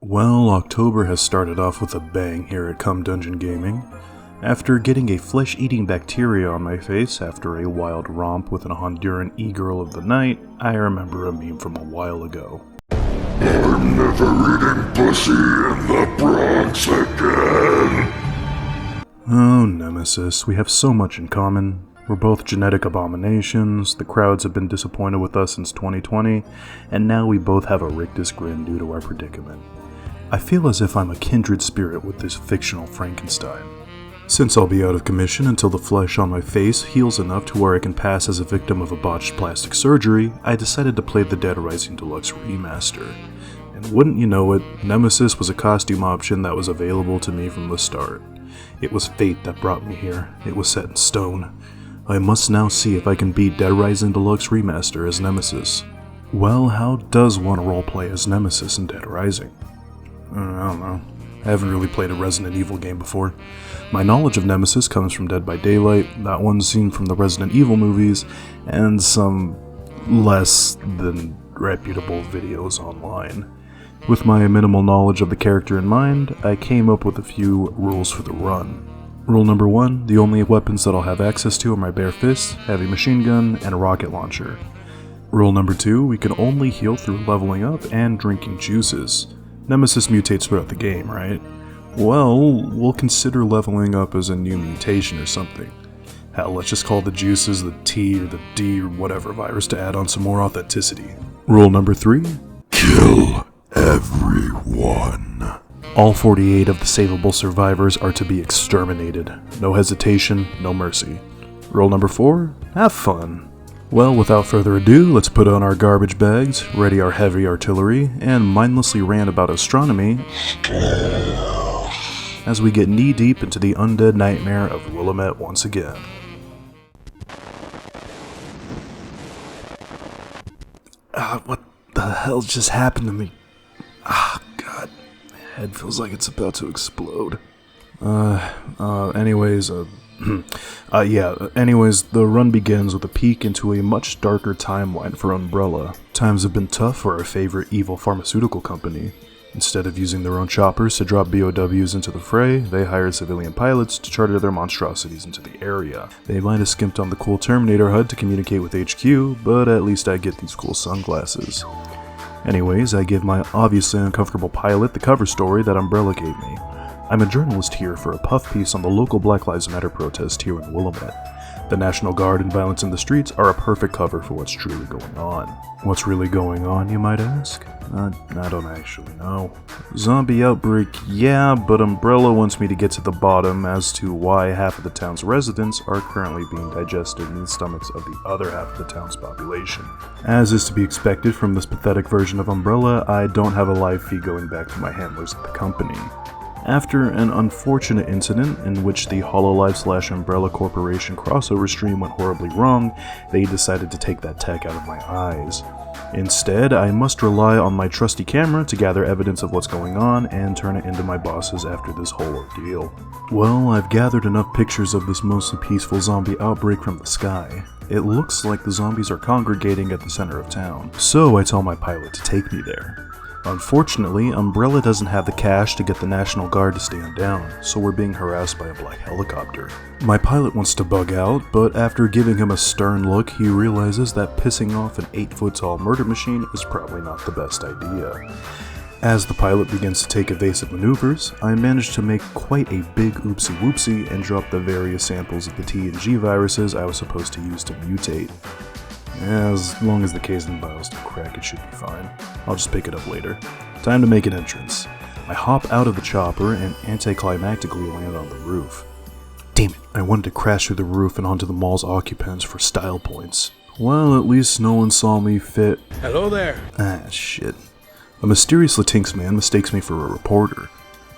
Well, October has started off with a bang here at Come Dungeon Gaming. After getting a flesh-eating bacteria on my face after a wild romp with an Honduran e-girl of the night, I remember a meme from a while ago. I'm never eating pussy in the Bronx again. Oh, Nemesis, we have so much in common. We're both genetic abominations, the crowds have been disappointed with us since 2020, and now we both have a rictus grin due to our predicament. I feel as if I'm a kindred spirit with this fictional Frankenstein. Since I'll be out of commission until the flesh on my face heals enough to where I can pass as a victim of a botched plastic surgery, I decided to play the Dead Rising Deluxe Remaster. And wouldn't you know it, Nemesis was a costume option that was available to me from the start. It was fate that brought me here. It was set in stone. I must now see if I can beat Dead Rising Deluxe Remaster as Nemesis. Well, how does one roleplay as Nemesis in Dead Rising? I don't know. I haven't really played a Resident Evil game before. My knowledge of Nemesis comes from Dead by Daylight, that one scene from the Resident Evil movies, and some less than reputable videos online. With my minimal knowledge of the character in mind, I came up with a few rules for the run. Rule number 1, the only weapons that I'll have access to are my bare fists, heavy machine gun, and a rocket launcher. Rule number 2, we can only heal through leveling up and drinking juices. Nemesis mutates throughout the game, right? Well, we'll consider leveling up as a new mutation or something. Hell, let's just call the juices the T or the D or whatever virus to add on some more authenticity. Rule number 3, Kill everyone. all 48 of the savable survivors are to be exterminated. No hesitation, no mercy. Rule number 4, have fun. Well, without further ado, let's put on our garbage bags, ready our heavy artillery, and mindlessly rant about astronomy as we get knee-deep into the undead nightmare of Willamette once again. What the hell just happened to me? God, my head feels like it's about to explode. Anyways, the run begins with a peek into a much darker timeline for Umbrella. Times have been tough for our favorite evil pharmaceutical company. Instead of using their own choppers to drop BOWs into the fray, they hired civilian pilots to charter their monstrosities into the area. They might have skimped on the cool Terminator HUD to communicate with HQ, but at least I get these cool sunglasses. Anyways, I give my obviously uncomfortable pilot the cover story that Umbrella gave me. I'm a journalist here for a puff piece on the local Black Lives Matter protest here in Willamette. The National Guard and violence in the streets are a perfect cover for what's truly going on. What's really going on, you might ask? I don't actually know. Zombie outbreak, yeah, but Umbrella wants me to get to the bottom as to why half of the town's residents are currently being digested in the stomachs of the other half of the town's population. As is to be expected from this pathetic version of Umbrella, I don't have a live feed going back to my handlers at the company. After an unfortunate incident in which the Hololive/Umbrella Corporation crossover stream went horribly wrong, they decided to take that tech out of my eyes. Instead, I must rely on my trusty camera to gather evidence of what's going on and turn it into my bosses after this whole ordeal. Well, I've gathered enough pictures of this mostly peaceful zombie outbreak from the sky. It looks like the zombies are congregating at the center of town, so I tell my pilot to take me there. Unfortunately, Umbrella doesn't have the cash to get the National Guard to stand down, so we're being harassed by a black helicopter. My pilot wants to bug out, but after giving him a stern look, he realizes that pissing off an 8-foot-tall murder machine is probably not the best idea. As the pilot begins to take evasive maneuvers, I manage to make quite a big oopsie-whoopsie and drop the various samples of the T and G viruses I was supposed to use to mutate. As long as the casing vials don't crack, it should be fine. I'll just pick it up later. Time to make an entrance. I hop out of the chopper and anticlimactically land on the roof. Damn it, I wanted to crash through the roof and onto the mall's occupants for style points. Well, at least no one saw me fit. Hello there. Shit. A mysterious Latinx man mistakes me for a reporter.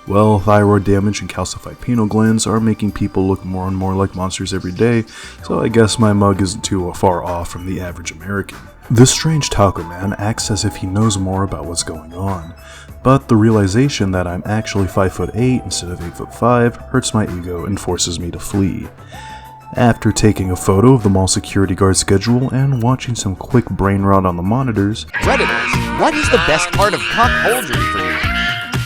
Well, thyroid damage and calcified pineal glands are making people look more and more like monsters every day, so I guess my mug isn't too far off from the average American. This strange taco man acts as if he knows more about what's going on, but the realization that I'm actually 5'8" instead of 8'5" hurts my ego and forces me to flee. After taking a photo of the mall security guard schedule and watching some quick brain rot on the monitors, Predators, what is the best part of cockholdry for you?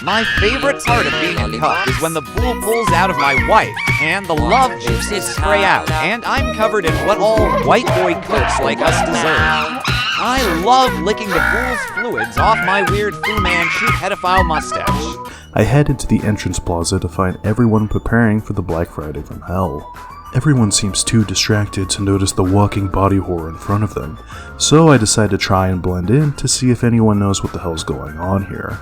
My favorite part of being a cup is when the bull pulls out of my wife, and the love juices spray out, and I'm covered in what all white boy cooks like us deserve. I love licking the bull's fluids off my weird Fu Manchu pedophile mustache. I head into the entrance plaza to find everyone preparing for the Black Friday from hell. Everyone seems too distracted to notice the walking body horror in front of them, so I decide to try and blend in to see if anyone knows what the hell's going on here.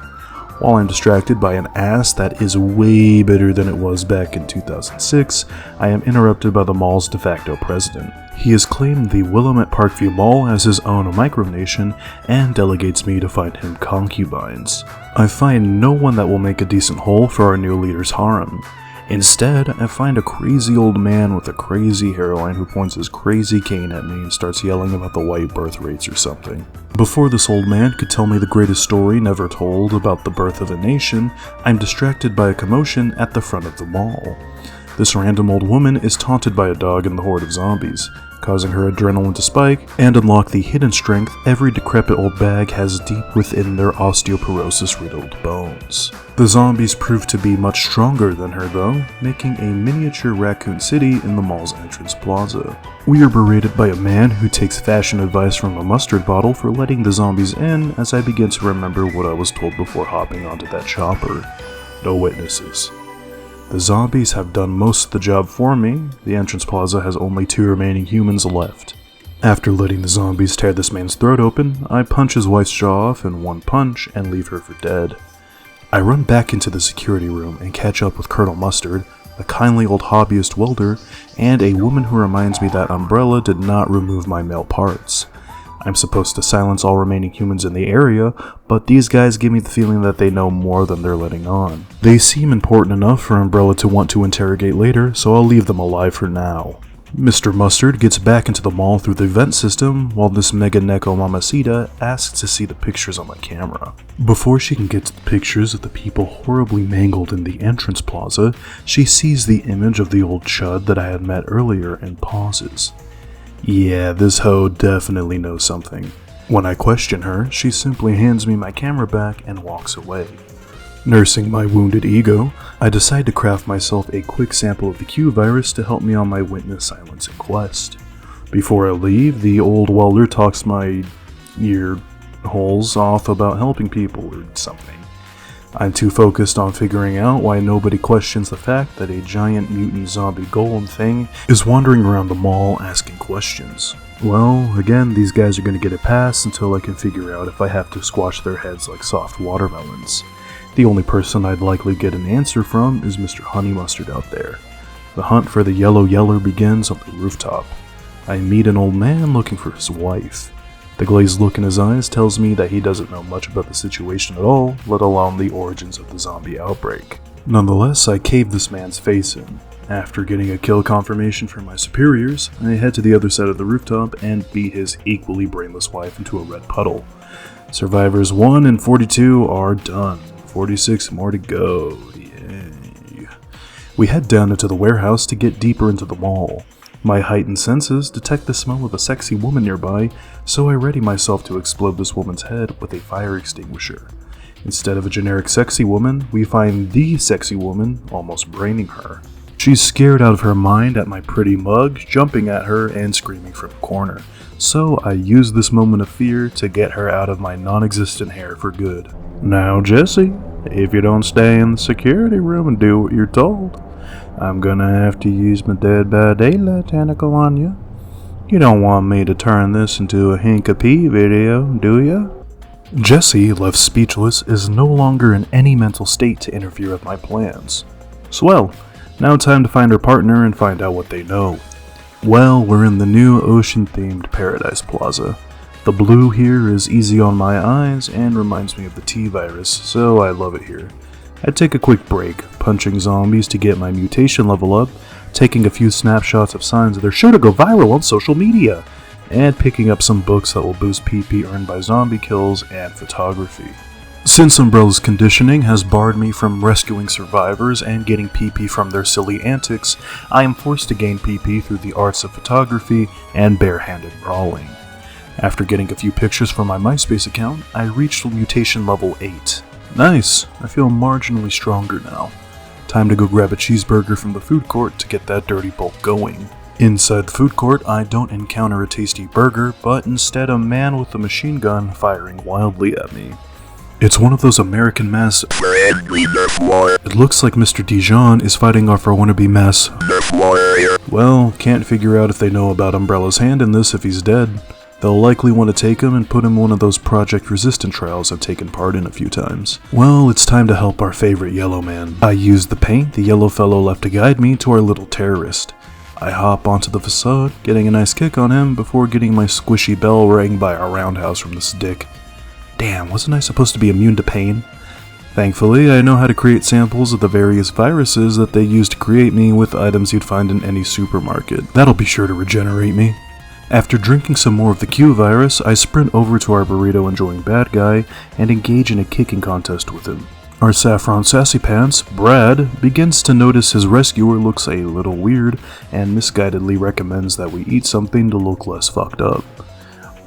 While I'm distracted by an ass that is way better than it was back in 2006, I am interrupted by the mall's de facto president. He has claimed the Willamette Parkview Mall as his own micronation and delegates me to find him concubines. I find no one that will make a decent hole for our new leader's harem. Instead, I find a crazy old man with a crazy hairline who points his crazy cane at me and starts yelling about the white birth rates or something. Before this old man could tell me the greatest story never told about the birth of a nation, I'm distracted by a commotion at the front of the mall. This random old woman is taunted by a dog and the horde of zombies, causing her adrenaline to spike and unlock the hidden strength every decrepit old bag has deep within their osteoporosis-riddled bones. The zombies prove to be much stronger than her though, making a miniature Raccoon City in the mall's entrance plaza. We are berated by a man who takes fashion advice from a mustard bottle for letting the zombies in as I begin to remember what I was told before hopping onto that chopper. No witnesses. The zombies have done most of the job for me. The entrance plaza has only 2 remaining humans left. After letting the zombies tear this man's throat open, I punch his wife's jaw off in one punch and leave her for dead. I run back into the security room and catch up with Colonel Mustard, a kindly old hobbyist welder, and a woman who reminds me that Umbrella did not remove my male parts. I'm supposed to silence all remaining humans in the area, but these guys give me the feeling that they know more than they're letting on. They seem important enough for Umbrella to want to interrogate later, so I'll leave them alive for now. Mr. Mustard gets back into the mall through the vent system, while this mega neko mamacita asks to see the pictures on my camera. Before she can get to the pictures of the people horribly mangled in the entrance plaza, she sees the image of the old chud that I had met earlier and pauses. Yeah, this hoe definitely knows something. When I question her, she simply hands me my camera back and walks away. Nursing my wounded ego, I decide to craft myself a quick sample of the Q virus to help me on my witness silencing quest. Before I leave, the old welder talks my ear holes off about helping people or something. I'm too focused on figuring out why nobody questions the fact that a giant mutant zombie golem thing is wandering around the mall asking questions. Well, again, these guys are going to get a pass until I can figure out if I have to squash their heads like soft watermelons. The only person I'd likely get an answer from is Mr. Honey Mustard out there. The hunt for the yellow yeller begins on the rooftop. I meet an old man looking for his wife. The glazed look in his eyes tells me that he doesn't know much about the situation at all, let alone the origins of the zombie outbreak. Nonetheless, I cave this man's face in. After getting a kill confirmation from my superiors, I head to the other side of the rooftop and beat his equally brainless wife into a red puddle. Survivors 1 and 42 are done. 46 more to go. Yay. We head down into the warehouse to get deeper into the mall. My heightened senses detect the smell of a sexy woman nearby, so I ready myself to explode this woman's head with a fire extinguisher. Instead of a generic sexy woman, we find the sexy woman almost braining her. She's scared out of her mind at my pretty mug, jumping at her and screaming from the corner. So I use this moment of fear to get her out of my non-existent hair for good. Now Jesse, if you don't stay in the security room and do what you're told, I'm gonna have to use my Dead by Daylight tentacle on you. You don't want me to turn this into a Hinka-P video, do ya? Jesse, left speechless, is no longer in any mental state to interfere with my plans. Swell, now time to find her partner and find out what they know. Well, we're in the new ocean-themed Paradise Plaza. The blue here is easy on my eyes and reminds me of the T-virus, so I love it here. I take a quick break, punching zombies to get my mutation level up, taking a few snapshots of signs that are sure to go viral on social media, and picking up some books that will boost PP earned by zombie kills and photography. Since Umbrella's conditioning has barred me from rescuing survivors and getting PP from their silly antics, I am forced to gain PP through the arts of photography and barehanded brawling. After getting a few pictures from my MySpace account, I reached mutation level 8. Nice, I feel marginally stronger now. Time to go grab a cheeseburger from the food court to get that dirty bulk going. Inside the food court, I don't encounter a tasty burger, but instead a man with a machine gun firing wildly at me. It's one of those American mass. It looks like Mr. Dijon is fighting off our wannabe mass. Well, can't figure out if they know about Umbrella's hand in this if he's dead. They'll likely want to take him and put him in one of those Project Resistant trials I've taken part in a few times. Well, it's time to help our favorite yellow man. I use the paint the yellow fellow left to guide me to our little terrorist. I hop onto the facade, getting a nice kick on him before getting my squishy bell rang by our roundhouse from this dick. Damn, wasn't I supposed to be immune to pain? Thankfully, I know how to create samples of the various viruses that they use to create me with items you'd find in any supermarket. That'll be sure to regenerate me. After drinking some more of the Q virus, I sprint over to our burrito enjoying bad guy and engage in a kicking contest with him. Our saffron sassy pants, Brad, begins to notice his rescuer looks a little weird and misguidedly recommends that we eat something to look less fucked up.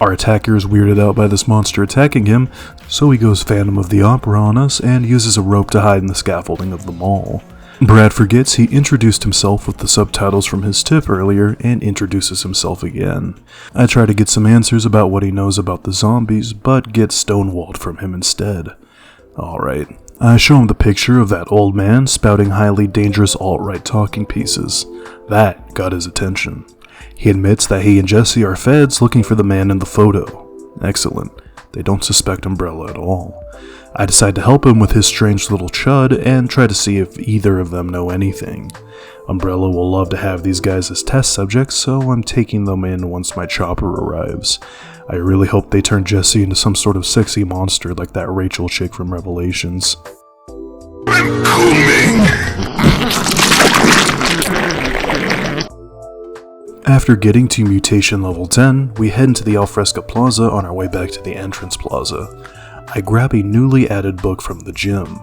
Our attacker is weirded out by this monster attacking him, so he goes Phantom of the Opera on us and uses a rope to hide in the scaffolding of the mall. Brad forgets he introduced himself with the subtitles from his tip earlier and introduces himself again. I try to get some answers about what he knows about the zombies, but get stonewalled from him instead. Alright, I show him the picture of that old man spouting highly dangerous alt-right talking pieces. That got his attention. He admits that he and Jesse are feds looking for the man in the photo. Excellent. They don't suspect Umbrella at all. I decide to help him with his strange little chud and try to see if either of them know anything. Umbrella will love to have these guys as test subjects, so I'm taking them in once my chopper arrives. I really hope they turn Jesse into some sort of sexy monster like that Rachel chick from Revelations. I'm coming! After getting to mutation level 10, we head into the Alfresca Plaza on our way back to the entrance plaza. I grab a newly added book from the gym.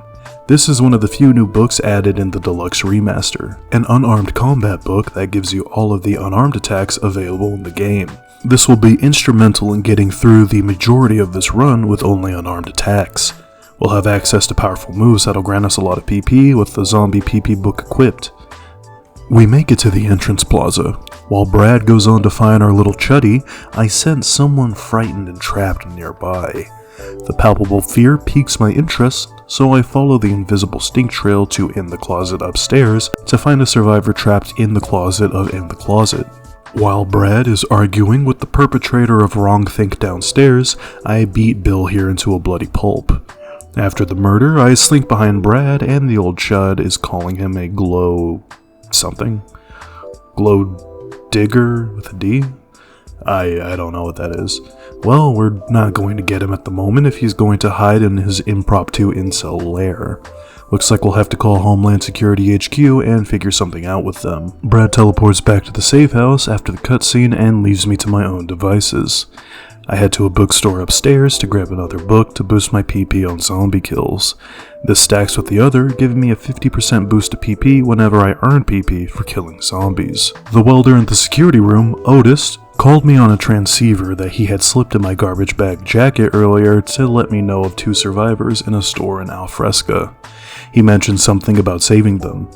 This is one of the few new books added in the Deluxe Remaster, an unarmed combat book that gives you all of the unarmed attacks available in the game. This will be instrumental in getting through the majority of this run with only unarmed attacks. We'll have access to powerful moves that'll grant us a lot of PP with the zombie PP book equipped. We make it to the entrance plaza. While Brad goes on to find our little chuddy, I sense someone frightened and trapped nearby. The palpable fear piques my interest, so I follow the invisible stink trail to In the Closet upstairs to find a survivor trapped in the closet of In the Closet. While Brad is arguing with the perpetrator of wrongthink downstairs, I beat Bill here into a bloody pulp. After the murder, I slink behind Brad and the old chud is calling him a glow... something? Glow digger with a D? I don't know what that is. Well, we're not going to get him at the moment if he's going to hide in his impromptu incel lair. Looks like we'll have to call Homeland Security HQ and figure something out with them. Brad teleports back to the safe house after the cutscene and leaves me to my own devices. I head to a bookstore upstairs to grab another book to boost my PP on zombie kills. This stacks with the other, giving me a 50% boost to PP whenever I earn PP for killing zombies. The welder in the security room, Otis, called me on a transceiver that he had slipped in my garbage bag jacket earlier to let me know of 2 survivors in a store in Alfresca. He mentioned something about saving them.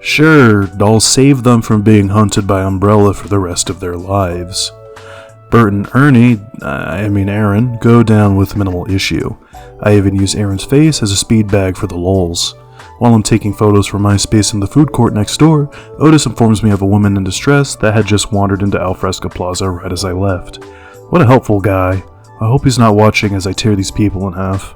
Sure, I'll save them from being hunted by Umbrella for the rest of their lives. Bert and Aaron, go down with minimal issue. I even use Aaron's face as a speed bag for the lulz. While I'm taking photos from MySpace in the food court next door, Otis informs me of a woman in distress that had just wandered into Alfresca Plaza right as I left. What a helpful guy. I hope he's not watching as I tear these people in half.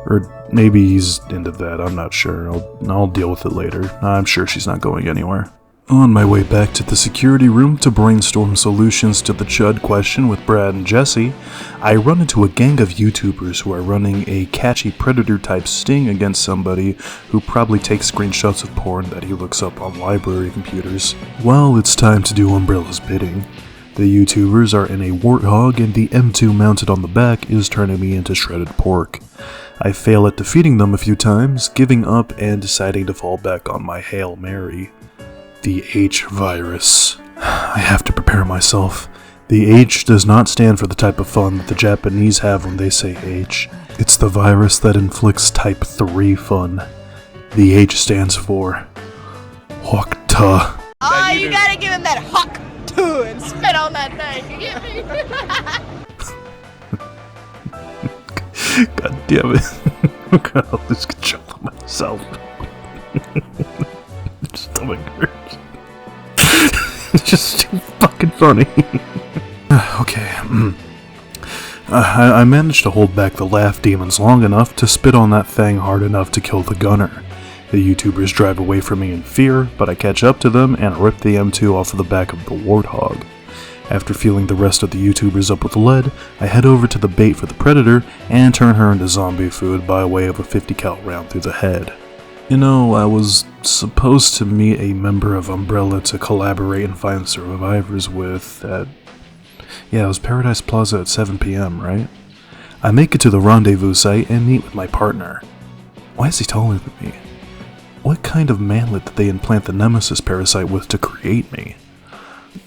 Or maybe he's into that, I'm not sure. I'll deal with it later. I'm sure she's not going anywhere. On my way back to the security room to brainstorm solutions to the chud question with Brad and Jesse, I run into a gang of YouTubers who are running a catchy predator-type sting against somebody who probably takes screenshots of porn that he looks up on library computers. Well, it's time to do Umbrella's bidding. The YouTubers are in a warthog and the M2 mounted on the back is turning me into shredded pork. I fail at defeating them a few times, giving up and deciding to fall back on my Hail Mary. The H virus. I have to prepare myself. The H does not stand for the type of fun that the Japanese have when they say H. It's the virus that inflicts type 3 fun. The H stands for Hokta. Oh, you gotta give him that hawk too and spit on that thing, you get me? God damn it. I'm gonna lose control of myself. My stomach hurts. It's just too fucking funny. Okay. I managed to hold back the laugh demons long enough to spit on that thing hard enough to kill the gunner. The YouTubers drive away from me in fear, but I catch up to them and rip the M2 off of the back of the warthog. After fueling the rest of the YouTubers up with lead, I head over to the bait for the predator and turn her into zombie food by way of a 50 cal round through the head. You know, I was supposed to meet a member of Umbrella to collaborate and find survivors with at... Yeah, it was Paradise Plaza at 7 p.m., right? I make it to the rendezvous site and meet with my partner. Why is he taller than me? What kind of manlet did they implant the Nemesis parasite with to create me?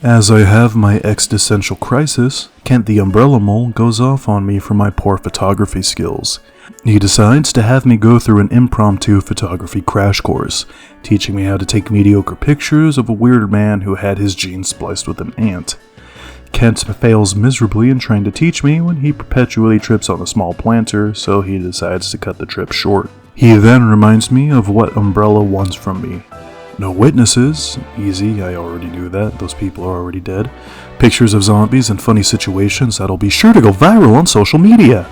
As I have my existential crisis, Kent the Umbrella Mole goes off on me for my poor photography skills. He decides to have me go through an impromptu photography crash course, teaching me how to take mediocre pictures of a weird man who had his genes spliced with an ant. Kent fails miserably in trying to teach me when he perpetually trips on a small planter, so he decides to cut the trip short. He then reminds me of what Umbrella wants from me. No witnesses. Easy, I already knew that. Those people are already dead. Pictures of zombies and funny situations that'll be sure to go viral on social media.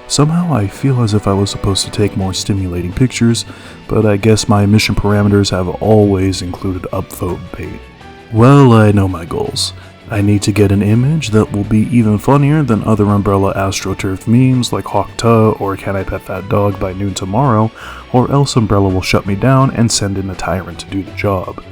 Somehow I feel as if I was supposed to take more stimulating pictures, but I guess my mission parameters have always included upvote bait. Well, I know my goals. I need to get an image that will be even funnier than other Umbrella AstroTurf memes like Hokta or Can I Pet That Dog by noon tomorrow, or else Umbrella will shut me down and send in a tyrant to do the job.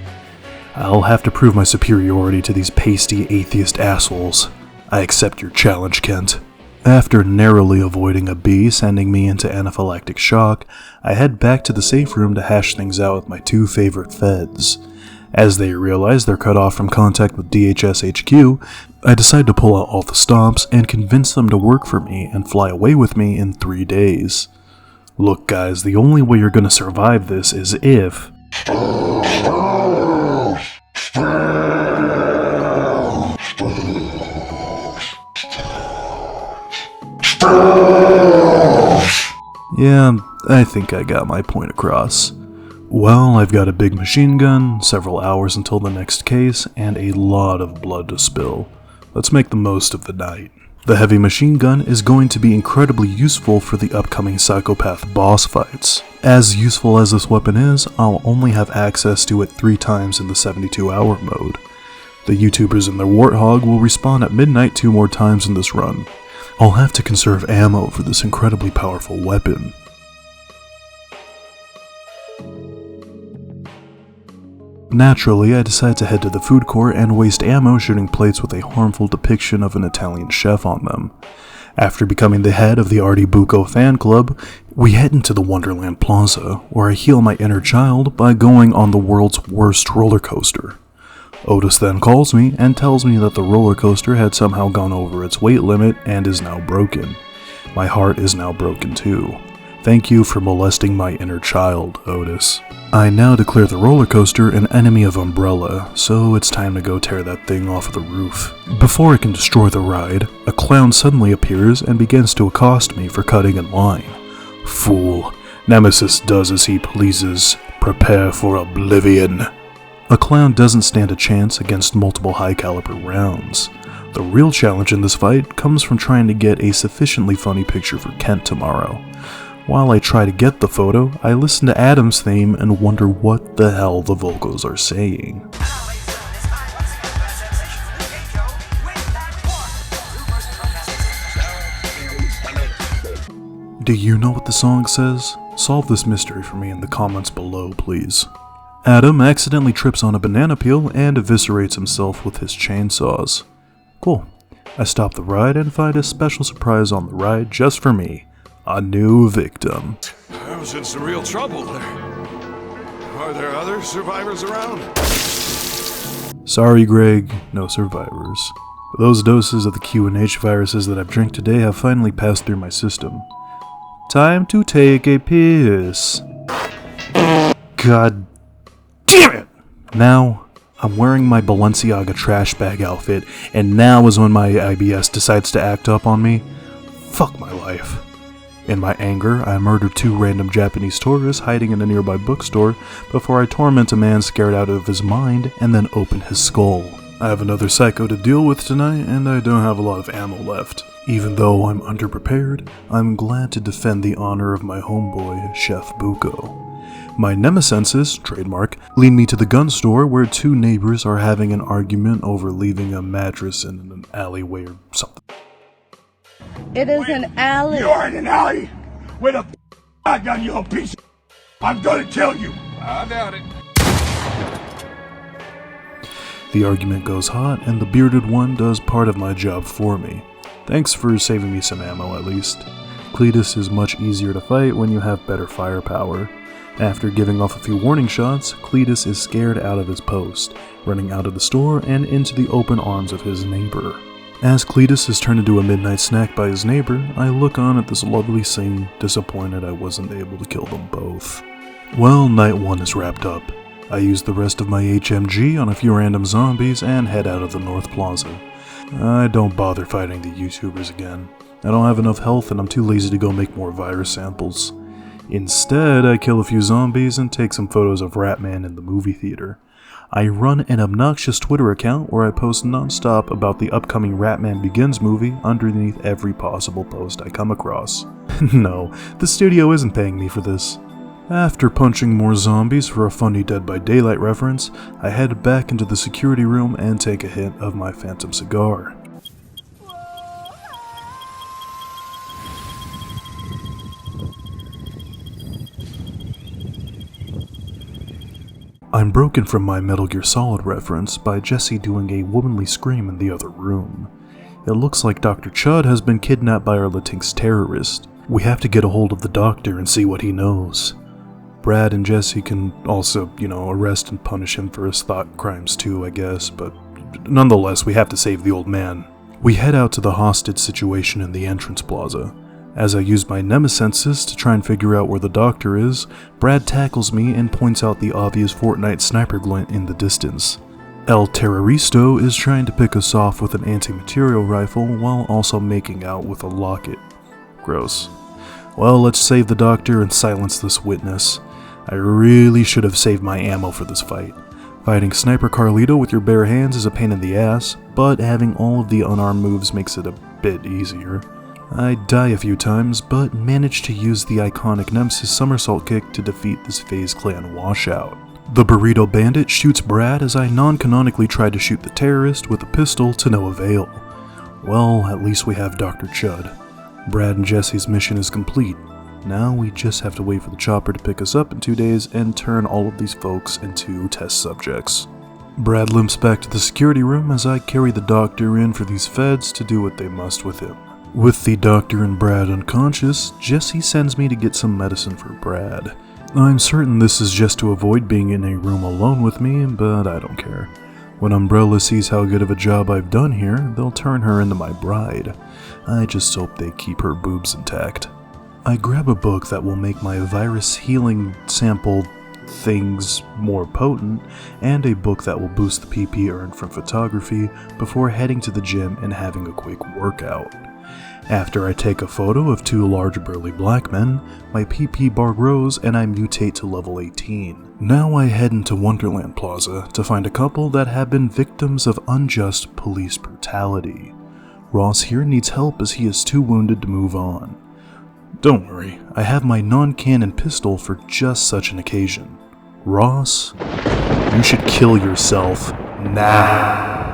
I'll have to prove my superiority to these pasty atheist assholes. I accept your challenge, Kent. After narrowly avoiding a bee sending me into anaphylactic shock, I head back to the safe room to hash things out with my two favorite feds. As they realize they're cut off from contact with DHS HQ, I decide to pull out all the stomps and convince them to work for me and fly away with me in 3 days. Look guys, the only way you're gonna survive this is if... Yeah, I think I got my point across. Well, I've got a big machine gun, several hours until the next case, and a lot of blood to spill. Let's make the most of the night. The heavy machine gun is going to be incredibly useful for the upcoming psychopath boss fights. As useful as this weapon is, I'll only have access to it 3 times in the 72-hour mode. The YouTubers and their warthog will respawn at midnight 2 more times in this run. I'll have to conserve ammo for this incredibly powerful weapon. Naturally, I decide to head to the food court and waste ammo shooting plates with a harmful depiction of an Italian chef on them. After becoming the head of the Artie Bucco fan club, we head into the Wonderland Plaza, where I heal my inner child by going on the world's worst roller coaster. Otis then calls me and tells me that the roller coaster had somehow gone over its weight limit and is now broken. My heart is now broken too. Thank you for molesting my inner child, Otis. I now declare the roller coaster an enemy of Umbrella, so it's time to go tear that thing off the roof. Before I can destroy the ride, a clown suddenly appears and begins to accost me for cutting in line. Fool, Nemesis does as he pleases. Prepare for oblivion. A clown doesn't stand a chance against multiple high-caliber rounds. The real challenge in this fight comes from trying to get a sufficiently funny picture for Kent tomorrow. While I try to get the photo, I listen to Adam's theme and wonder what the hell the vocals are saying. Do you know what the song says? Solve this mystery for me in the comments below, please. Adam accidentally trips on a banana peel and eviscerates himself with his chainsaws. Cool. I stop the ride and find a special surprise on the ride just for me. A new victim. I was in some real trouble there. Are there other survivors around? Sorry, Greg, no survivors. Those doses of the QNH viruses that I've drank today have finally passed through my system. Time to take a piss. God damn it! Now, I'm wearing my Balenciaga trash bag outfit, and now is when my IBS decides to act up on me. Fuck my life. In my anger, I murdered 2 random Japanese tourists hiding in a nearby bookstore before I torment a man scared out of his mind and then open his skull. I have another psycho to deal with tonight, and I don't have a lot of ammo left. Even though I'm underprepared, I'm glad to defend the honor of my homeboy, Chef Buko. My Nemesis, trademark, lead me to the gun store where 2 neighbors are having an argument over leaving a mattress in an alleyway or something. It is an alley. You're in an alley with a shotgun, you piece of... I'm gonna kill you. I doubt it. The argument goes hot, and the bearded one does part of my job for me. Thanks for saving me some ammo at least. Cletus is much easier to fight when you have better firepower. After giving off a few warning shots, Cletus is scared out of his post, running out of the store and into the open arms of his neighbor. As Cletus is turned into a midnight snack by his neighbor, I look on at this lovely scene, disappointed I wasn't able to kill them both. Well, night 1 is wrapped up. I use the rest of my HMG on a few random zombies and head out of the North Plaza. I don't bother fighting the YouTubers again. I don't have enough health and I'm too lazy to go make more virus samples. Instead, I kill a few zombies and take some photos of Ratman in the movie theater. I run an obnoxious Twitter account where I post non-stop about the upcoming Ratman Begins movie underneath every possible post I come across. No, the studio isn't paying me for this. After punching more zombies for a funny Dead by Daylight reference, I head back into the security room and take a hit of my Phantom cigar. I'm broken from my Metal Gear Solid reference by Jesse doing a womanly scream in the other room. It looks like Dr. Chud has been kidnapped by our Latinx terrorist. We have to get a hold of the doctor and see what he knows. Brad and Jesse can also, arrest and punish him for his thought crimes too, I guess, but nonetheless, we have to save the old man. We head out to the hostage situation in the entrance plaza. As I use my Nemesis to try and figure out where the doctor is, Brad tackles me and points out the obvious Fortnite sniper glint in the distance. El Terroristo is trying to pick us off with an anti-material rifle while also making out with a locket. Gross. Well, let's save the doctor and silence this witness. I really should have saved my ammo for this fight. Fighting Sniper Carlito with your bare hands is a pain in the ass, but having all of the unarmed moves makes it a bit easier. I die a few times, but manage to use the iconic Nemesis somersault kick to defeat this FaZe Clan washout. The Burrito Bandit shoots Brad as I non-canonically try to shoot the terrorist with a pistol to no avail. Well, at least we have Dr. Chud. Brad and Jesse's mission is complete. Now we just have to wait for the chopper to pick us up in 2 days and turn all of these folks into test subjects. Brad limps back to the security room as I carry the doctor in for these feds to do what they must with him. With the doctor and Brad unconscious, Jesse sends me to get some medicine for Brad. I'm certain this is just to avoid being in a room alone with me, but I don't care. When Umbrella sees how good of a job I've done here, they'll turn her into my bride. I just hope they keep her boobs intact. I grab a book that will make my virus healing sample things more potent, and a book that will boost the PP earned from photography before heading to the gym and having a quick workout. After I take a photo of 2 large burly black men, my PP bar grows and I mutate to level 18. Now I head into Wonderland Plaza to find a couple that have been victims of unjust police brutality. Ross here needs help as he is too wounded to move on. Don't worry, I have my non-cannon pistol for just such an occasion. Ross, you should kill yourself now.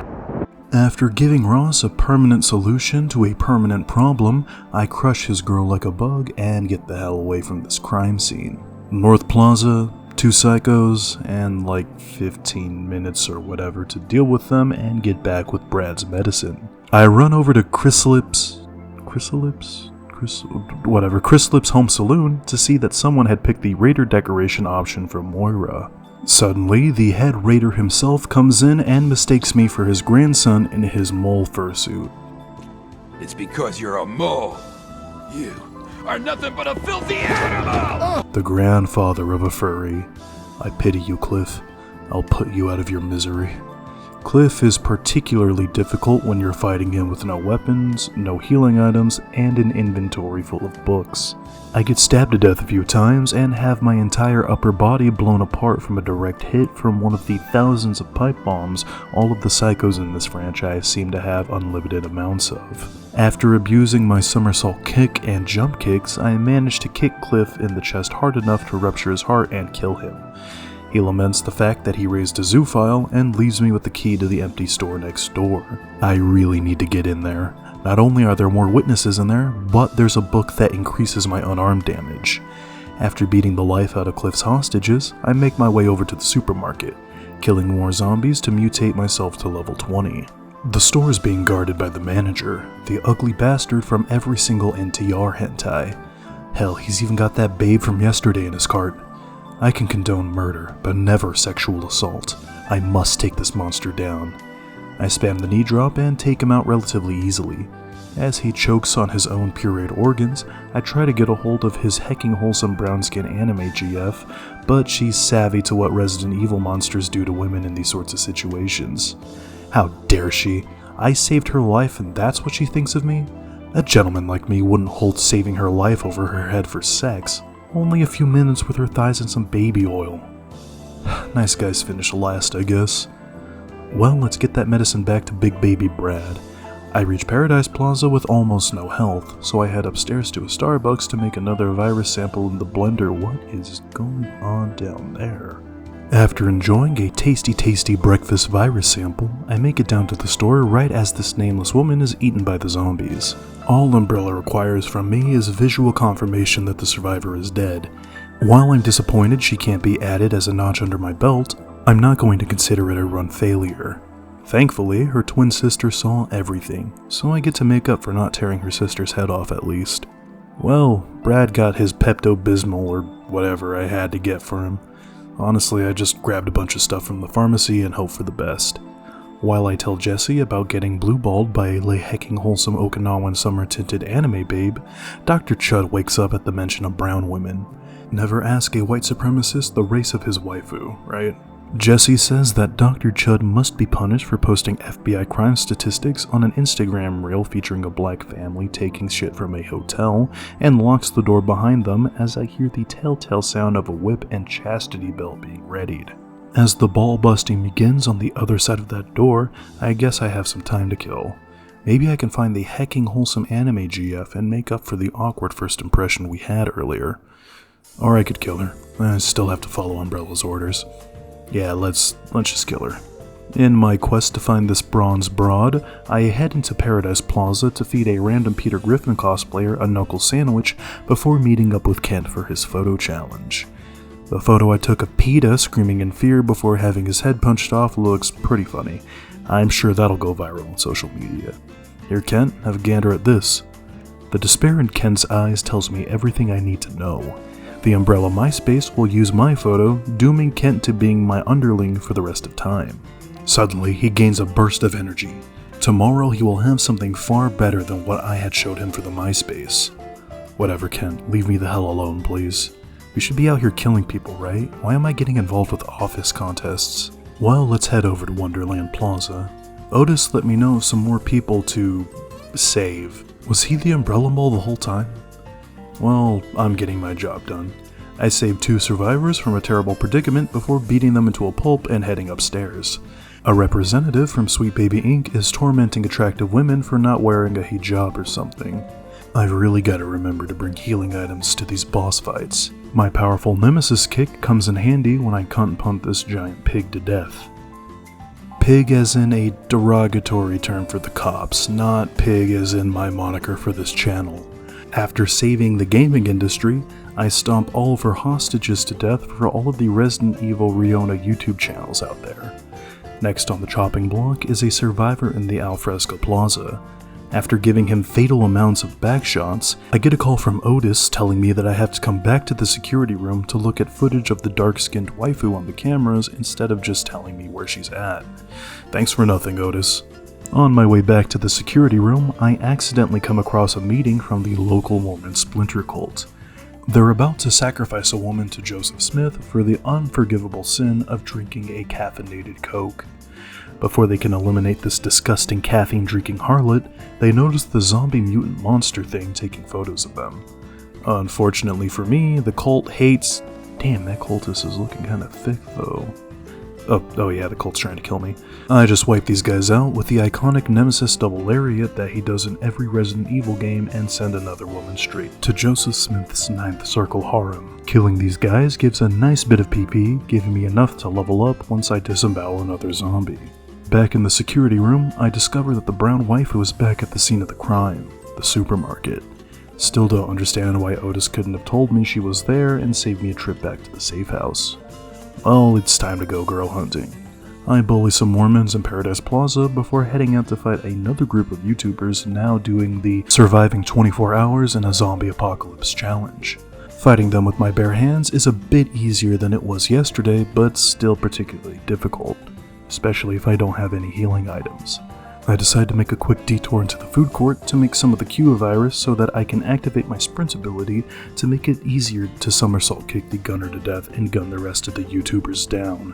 After giving Ross a permanent solution to a permanent problem, I crush his girl like a bug and get the hell away from this crime scene. North Plaza, 2 psychos, and like 15 minutes or whatever to deal with them and get back with Brad's medicine. I run over to Chryslip's Home Saloon to see that someone had picked the Raider decoration option from Moira. Suddenly, the head raider himself comes in and mistakes me for his grandson in his mole fursuit. It's because you're a mole. You are nothing but a filthy animal! The grandfather of a furry. I pity you, Cliff. I'll put you out of your misery. Cliff is particularly difficult when you're fighting him with no weapons, no healing items, and an inventory full of books. I get stabbed to death a few times and have my entire upper body blown apart from a direct hit from one of the thousands of pipe bombs all of the psychos in this franchise seem to have unlimited amounts of. After abusing my somersault kick and jump kicks, I managed to kick Cliff in the chest hard enough to rupture his heart and kill him. He laments the fact that he raised a zoophile and leaves me with the key to the empty store next door. I really need to get in there. Not only are there more witnesses in there, but there's a book that increases my unarmed damage. After beating the life out of Cliff's hostages, I make my way over to the supermarket, killing more zombies to mutate myself to level 20. The store is being guarded by the manager, the ugly bastard from every single NTR hentai. Hell, he's even got that babe from yesterday in his cart. I can condone murder, but never sexual assault. I must take this monster down. I spam the knee drop and take him out relatively easily. As he chokes on his own pureed organs, I try to get a hold of his hecking wholesome brown skin anime GF, but she's savvy to what Resident Evil monsters do to women in these sorts of situations. How dare she? I saved her life and that's what she thinks of me? A gentleman like me wouldn't hold saving her life over her head for sex. Only a few minutes with her thighs and some baby oil. Nice guys finish last, I guess. Well, let's get that medicine back to Big Baby Brad. I reach Paradise Plaza with almost no health, so I head upstairs to a Starbucks to make another virus sample in the blender. What is going on down there? After enjoying a tasty breakfast virus sample, I make it down to the store right as this nameless woman is eaten by the zombies. All Umbrella requires from me is visual confirmation that the survivor is dead. While I'm disappointed she can't be added as a notch under my belt, I'm not going to consider it a run failure. Thankfully, her twin sister saw everything, so I get to make up for not tearing her sister's head off at least. Well, Brad got his Pepto-Bismol or whatever I had to get for him. Honestly, I just grabbed a bunch of stuff from the pharmacy and hope for the best. While I tell Jessie about getting blue-balled by a hecking wholesome Okinawan summer-tinted anime babe, Dr. Chud wakes up at the mention of brown women. Never ask a white supremacist the race of his waifu, right? Jessie says that Dr. Chud must be punished for posting FBI crime statistics on an Instagram reel featuring a black family taking shit from a hotel, and locks the door behind them as I hear the telltale sound of a whip and chastity belt being readied. As the ball busting begins on the other side of that door, I guess I have some time to kill. Maybe I can find the hecking wholesome anime GF and make up for the awkward first impression we had earlier. Or I could kill her. I still have to follow Umbrella's orders. Yeah, let's just kill her. In my quest to find this bronze broad, I head into Paradise Plaza to feed a random Peter Griffin cosplayer a knuckle sandwich before meeting up with Kent for his photo challenge. The photo I took of PETA screaming in fear before having his head punched off looks pretty funny. I'm sure that'll go viral on social media. Here, Kent, have a gander at this. The despair in Kent's eyes tells me everything I need to know. The Umbrella MySpace will use my photo, dooming Kent to being my underling for the rest of time. Suddenly, he gains a burst of energy. Tomorrow he will have something far better than what I had showed him for the MySpace. Whatever, Kent, leave me the hell alone, please. We should be out here killing people, right? Why am I getting involved with office contests? Well, let's head over to Wonderland Plaza. Otis let me know of some more people to save. Was he the Umbrella Mole the whole time? Well, I'm getting my job done. I saved 2 survivors from a terrible predicament before beating them into a pulp and heading upstairs. A representative from Sweet Baby Inc. is tormenting attractive women for not wearing a hijab or something. I've really got to remember to bring healing items to these boss fights. My powerful Nemesis kick comes in handy when I cunt punt this giant pig to death. Pig as in a derogatory term for the cops, not pig as in my moniker for this channel. After saving the gaming industry, I stomp all of her hostages to death for all of the Resident Evil Riona YouTube channels out there. Next on the chopping block is a survivor in the Alfresco Plaza. After giving him fatal amounts of backshots, I get a call from Otis telling me that I have to come back to the security room to look at footage of the dark-skinned waifu on the cameras instead of just telling me where she's at. Thanks for nothing, Otis. On my way back to the security room, I accidentally come across a meeting from the local Mormon splinter cult. They're about to sacrifice a woman to Joseph Smith for the unforgivable sin of drinking a caffeinated Coke. Before they can eliminate this disgusting caffeine-drinking harlot, they notice the zombie mutant monster thing taking photos of them. Unfortunately for me, the cult hates... Damn, that cultist is looking kinda thick though. Oh yeah, the cult's trying to kill me. I just wipe these guys out with the iconic Nemesis double lariat that he does in every Resident Evil game and send another woman straight to Joseph Smith's 9th Circle harem. Killing these guys gives a nice bit of PP, giving me enough to level up once I disembowel another zombie. Back in the security room, I discover that the brown waifu is back at the scene of the crime, the supermarket. Still don't understand why Otis couldn't have told me she was there and saved me a trip back to the safe house. Well, it's time to go girl hunting. I bully some Mormons in Paradise Plaza before heading out to fight another group of YouTubers now doing the Surviving 24 Hours in a Zombie Apocalypse challenge. Fighting them with my bare hands is a bit easier than it was yesterday, but still particularly difficult, especially if I don't have any healing items. I decide to make a quick detour into the food court to make some of the Q virus so that I can activate my sprint ability to make it easier to somersault kick the gunner to death and gun the rest of the YouTubers down.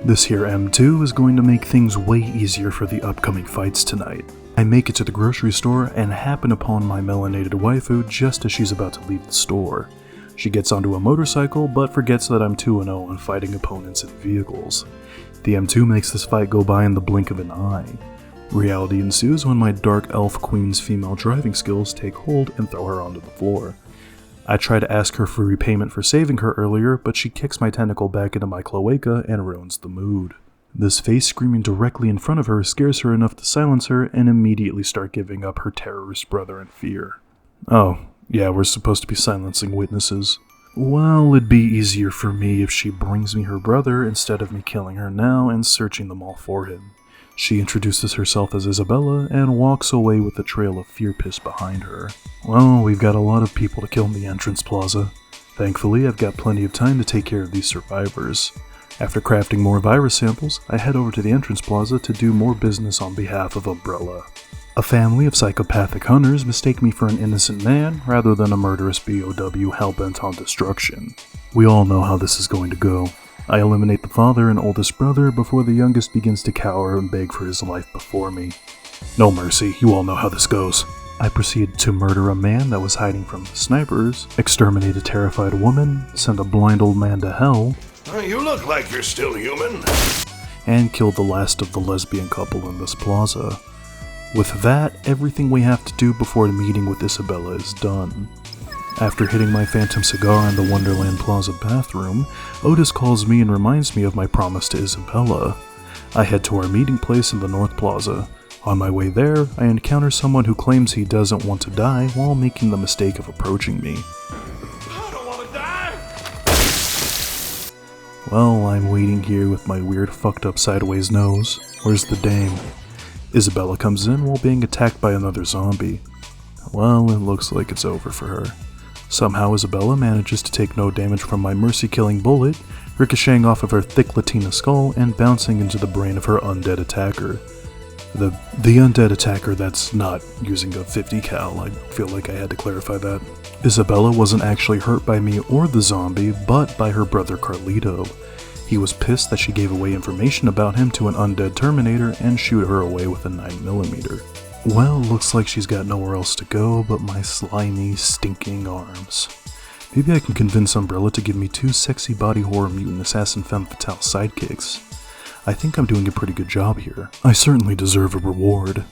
This here M2 is going to make things way easier for the upcoming fights tonight. I make it to the grocery store and happen upon my melanated waifu just as she's about to leave the store. She gets onto a motorcycle but forgets that I'm 2-0 on fighting opponents in vehicles. The M2 makes this fight go by in the blink of an eye. Reality ensues when my dark elf queen's female driving skills take hold and throw her onto the floor. I try to ask her for repayment for saving her earlier, but she kicks my tentacle back into my cloaca and ruins the mood. This face screaming directly in front of her scares her enough to silence her and immediately start giving up her terrorist brother in fear. Oh, yeah, we're supposed to be silencing witnesses. Well, it'd be easier for me if she brings me her brother instead of me killing her now and searching the mall for him. She introduces herself as Isabella and walks away with a trail of fear piss behind her. Well, we've got a lot of people to kill in the entrance plaza. Thankfully, I've got plenty of time to take care of these survivors. After crafting more virus samples, I head over to the entrance plaza to do more business on behalf of Umbrella. A family of psychopathic hunters mistake me for an innocent man rather than a murderous BOW hell-bent on destruction. We all know how this is going to go. I eliminate the father and oldest brother before the youngest begins to cower and beg for his life before me. No mercy, you all know how this goes. I proceed to murder a man that was hiding from the snipers, exterminate a terrified woman, send a blind old man to hell, You look like you're still human. and kill the last of the lesbian couple in this plaza. With that, everything we have to do before the meeting with Isabella is done. After hitting my phantom cigar in the Wonderland Plaza bathroom, Otis calls me and reminds me of my promise to Isabella. I head to our meeting place in the North Plaza. On my way there, I encounter someone who claims he doesn't want to die while making the mistake of approaching me. I don't want to die. Well, I'm waiting here with my weird fucked up sideways nose. Where's the dame? Isabella comes in while being attacked by another zombie. Well, it looks like it's over for her. Somehow Isabella manages to take no damage from my mercy-killing bullet, ricocheting off of her thick Latina skull and bouncing into the brain of her undead attacker. The undead attacker that's not using a 50 cal, I feel like I had to clarify that. Isabella wasn't actually hurt by me or the zombie, but by her brother Carlito. He was pissed that she gave away information about him to an undead Terminator and shooed her away with a 9mm. Well, looks like she's got nowhere else to go but my slimy, stinking arms. Maybe I can convince Umbrella to give me 2 sexy body horror mutant assassin femme fatale sidekicks. I think I'm doing a pretty good job here. I certainly deserve a reward.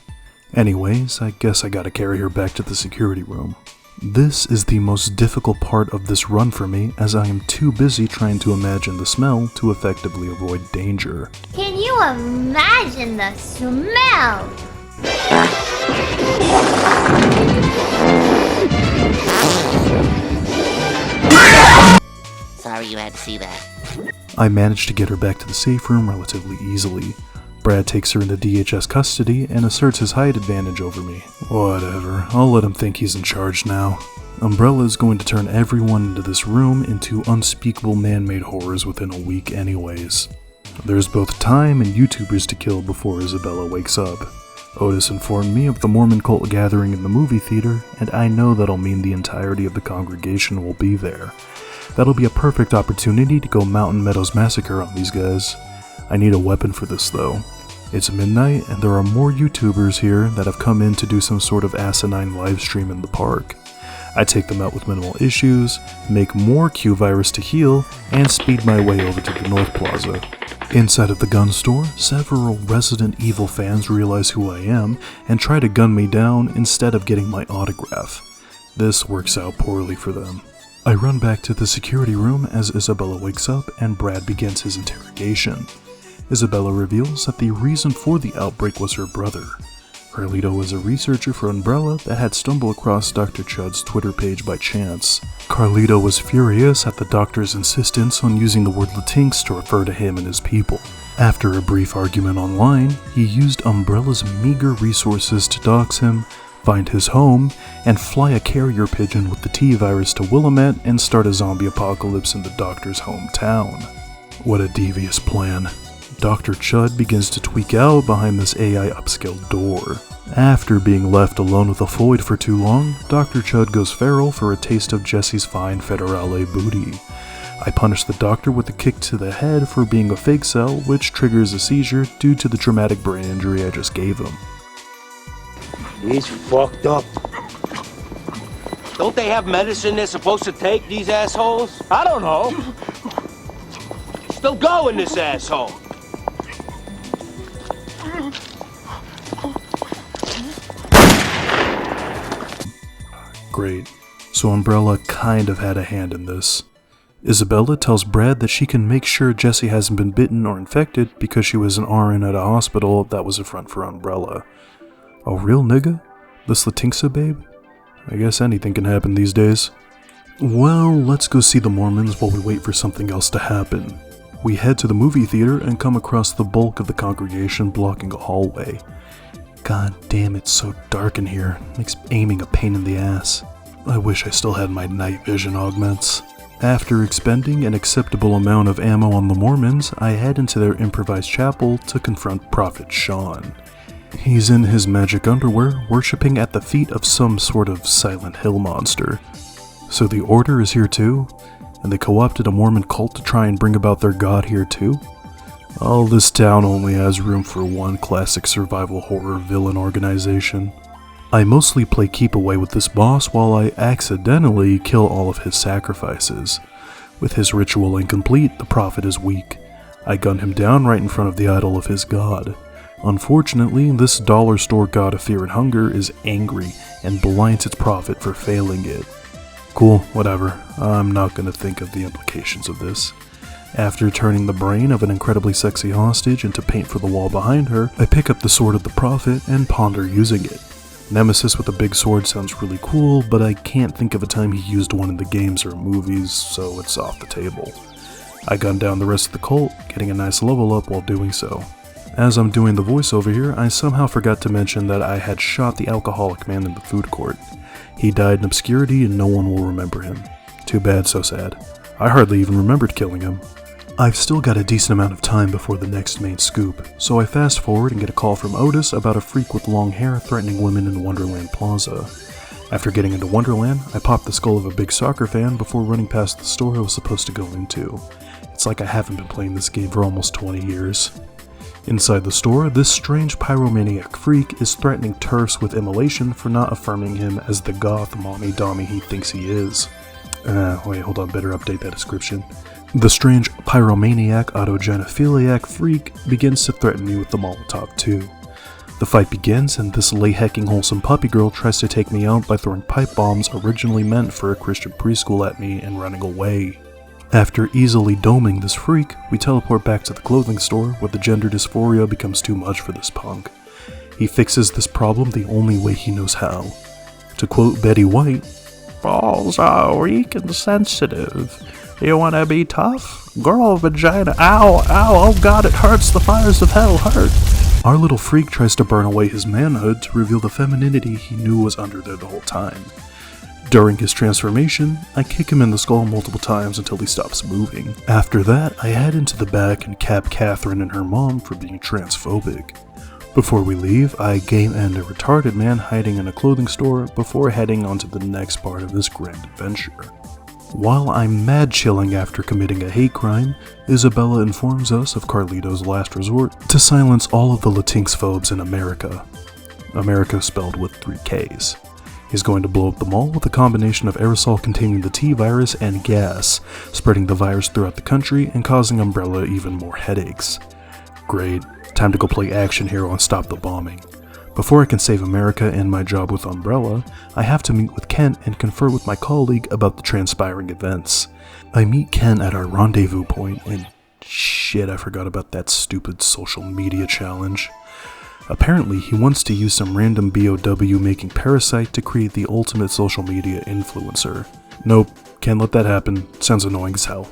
Anyways, I guess I gotta carry her back to the security room. This is the most difficult part of this run for me, as I am too busy trying to imagine the smell to effectively avoid danger. Can you imagine the smell? Sorry you had to see that. I managed to get her back to the safe room relatively easily. Brad takes her into DHS custody and asserts his height advantage over me. Whatever, I'll let him think he's in charge now. Umbrella is going to turn everyone into this room into unspeakable man-made horrors within a week anyways. There's both time and YouTubers to kill before Isabella wakes up. Otis informed me of the Mormon cult gathering in the movie theater, and I know that'll mean the entirety of the congregation will be there. That'll be a perfect opportunity to go Mountain Meadows Massacre on these guys. I need a weapon for this though. It's midnight, and there are more YouTubers here that have come in to do some sort of asinine livestream in the park. I take them out with minimal issues, make more Q-Virus to heal, and speed my way over to the North Plaza. Inside of the gun store, several Resident Evil fans realize who I am and try to gun me down instead of getting my autograph. This works out poorly for them. I run back to the security room as Isabella wakes up and Brad begins his interrogation. Isabella reveals that the reason for the outbreak was her brother. Carlito was a researcher for Umbrella that had stumbled across Dr. Chud's Twitter page by chance. Carlito was furious at the doctor's insistence on using the word Latinx to refer to him and his people. After a brief argument online, he used Umbrella's meager resources to dox him, find his home, and fly a carrier pigeon with the T-Virus to Willamette and start a zombie apocalypse in the doctor's hometown. What a devious plan. Dr. Chud begins to tweak out behind this AI upscale door. After being left alone with a Floyd for too long, Dr. Chud goes feral for a taste of Jesse's fine federale booty. I punish the doctor with a kick to the head for being a fake cell, which triggers a seizure due to the traumatic brain injury I just gave him. He's fucked up. Don't they have medicine they're supposed to take, these assholes? I don't know. Still going, this asshole. Great. So Umbrella kind of had a hand in this. Isabella tells Brad that she can make sure Jesse hasn't been bitten or infected because she was an RN at a hospital that was a front for Umbrella. A real nigga? This Latinxa babe? I guess anything can happen these days. Well, let's go see the Mormons while we wait for something else to happen. We head to the movie theater and come across the bulk of the congregation blocking a hallway. God damn, it's so dark in here. Makes aiming a pain in the ass. I wish I still had my night vision augments. After expending an acceptable amount of ammo on the Mormons, I head into their improvised chapel to confront Prophet Sean. He's in his magic underwear, worshipping at the feet of some sort of Silent Hill monster. So the Order is here too? And they co-opted a Mormon cult to try and bring about their god here too? Oh, this town only has room for one classic survival horror villain organization. I mostly play keep away with this boss while I accidentally kill all of his sacrifices. With his ritual incomplete, the prophet is weak. I gun him down right in front of the idol of his god. Unfortunately, this dollar store god of fear and hunger is angry and blinds its prophet for failing it. Cool, whatever. I'm not gonna think of the implications of this. After turning the brain of an incredibly sexy hostage into paint for the wall behind her, I pick up the sword of the prophet and ponder using it. Nemesis with a big sword sounds really cool, but I can't think of a time he used one in the games or movies, so it's off the table. I gun down the rest of the cult, getting a nice level up while doing so. As I'm doing the voiceover here, I somehow forgot to mention that I had shot the alcoholic man in the food court. He died in obscurity and no one will remember him. Too bad, so sad. I hardly even remembered killing him. I've still got a decent amount of time before the next main scoop, so I fast forward and get a call from Otis about a freak with long hair threatening women in Wonderland Plaza. After getting into Wonderland, I pop the skull of a big soccer fan before running past the store I was supposed to go into. It's like I haven't been playing this game for almost 20 years. Inside the store, this strange pyromaniac freak is threatening TERFs with immolation for not affirming him as the goth mommy dommy he thinks he is. Wait, hold on, better update that description. The strange pyromaniac autogenophiliac freak begins to threaten me with the Molotov too. The fight begins and this lay-hecking wholesome puppy girl tries to take me out by throwing pipe bombs originally meant for a Christian preschool at me and running away. After easily doming this freak, we teleport back to the clothing store where the gender dysphoria becomes too much for this punk. He fixes this problem the only way he knows how. To quote Betty White, "Balls are weak and sensitive. You wanna be tough? Girl vagina, ow, ow, oh god, it hurts, the fires of hell hurt. Our little freak tries to burn away his manhood to reveal the femininity he knew was under there the whole time. During his transformation, I kick him in the skull multiple times until he stops moving. After that, I head into the back and cap Catherine and her mom for being transphobic. Before we leave, I game end a retarded man hiding in a clothing store before heading on to the next part of this grand adventure. While I'm mad chilling after committing a hate crime, Isabella informs us of Carlito's last resort to silence all of the Latinx phobes in America. America spelled with 3 Ks. He's going to blow up the mall with a combination of aerosol containing the T-virus and gas, spreading the virus throughout the country and causing Umbrella even more headaches. Great, time to go play action hero and stop the bombing. Before I can save America and my job with Umbrella, I have to meet with Kent and confer with my colleague about the transpiring events. I meet Kent at our rendezvous point, and shit, I forgot about that stupid social media challenge. Apparently, he wants to use some random BOW making parasite to create the ultimate social media influencer. Nope, can't let that happen, sounds annoying as hell.